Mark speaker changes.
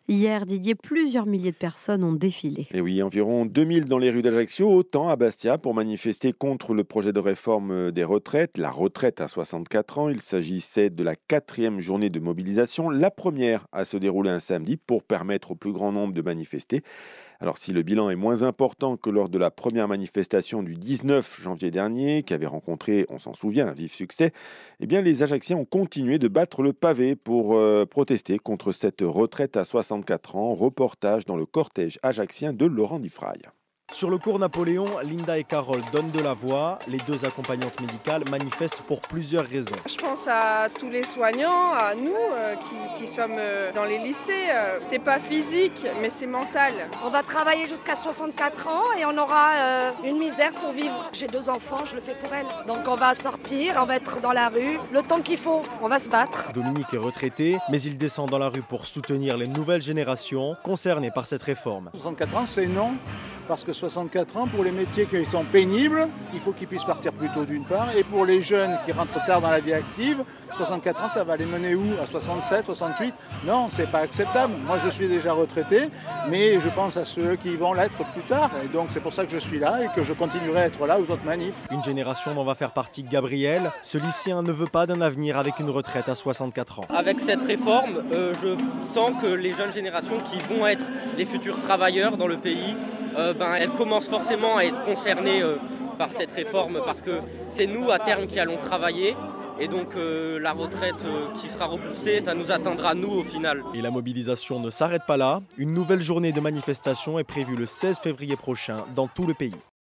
Speaker 1: Hier, Didier, plusieurs milliers de personnes ont défilé.
Speaker 2: Et oui, environ 2000 dans les rues d'Ajaccio, autant à Bastia pour manifester contre le projet de réforme des retraites, la retraite à 64 ans. Il s'agissait de la 4e journée de mobilisation, la première à se dérouler un samedi pour permettre au plus grand nombre de manifester. Alors si le bilan est moins important que lors de la première manifestation du 19 janvier dernier, qui avait rencontré, on s'en souvient, un vif succès, eh bien les Ajacciens ont continué de battre le pavé pour protester contre cette retraite à 64 ans. Reportage dans le cortège ajaccien de Laurent Diffraille.
Speaker 3: Sur le cours Napoléon, Linda et Carole donnent de la voix. Les deux accompagnantes médicales manifestent pour plusieurs raisons.
Speaker 4: Je pense à tous les soignants, à nous qui sommes dans les lycées. C'est pas physique, mais c'est mental.
Speaker 5: On va travailler jusqu'à 64 ans et on aura une misère pour vivre. J'ai 2 enfants, je le fais pour elles. Donc on va sortir, on va être dans la rue, le temps qu'il faut, on va se battre.
Speaker 3: Dominique est retraité, mais il descend dans la rue pour soutenir les nouvelles générations concernées par cette réforme.
Speaker 6: 64 ans, c'est non. Parce que 64 ans, pour les métiers qui sont pénibles, il faut qu'ils puissent partir plus tôt d'une part. Et pour les jeunes qui rentrent tard dans la vie active, 64 ans, ça va les mener où? À 67, 68? Non, c'est pas acceptable. Moi, je suis déjà retraité, mais je pense à ceux qui vont l'être plus tard. Et donc, c'est pour ça que je suis là et que je continuerai à être là aux autres manifs.
Speaker 3: Une génération dont va faire partie Gabriel. Ce lycéen ne veut pas d'un avenir avec une retraite à 64 ans.
Speaker 7: Avec cette réforme, je sens que les jeunes générations qui vont être les futurs travailleurs dans le pays, elles commencent forcément à être concernées par cette réforme parce que c'est nous à terme qui allons travailler et donc la retraite qui sera repoussée, ça nous atteindra nous au final.
Speaker 3: Et la mobilisation ne s'arrête pas là. Une nouvelle journée de manifestation est prévue le 16 février prochain dans tout le pays.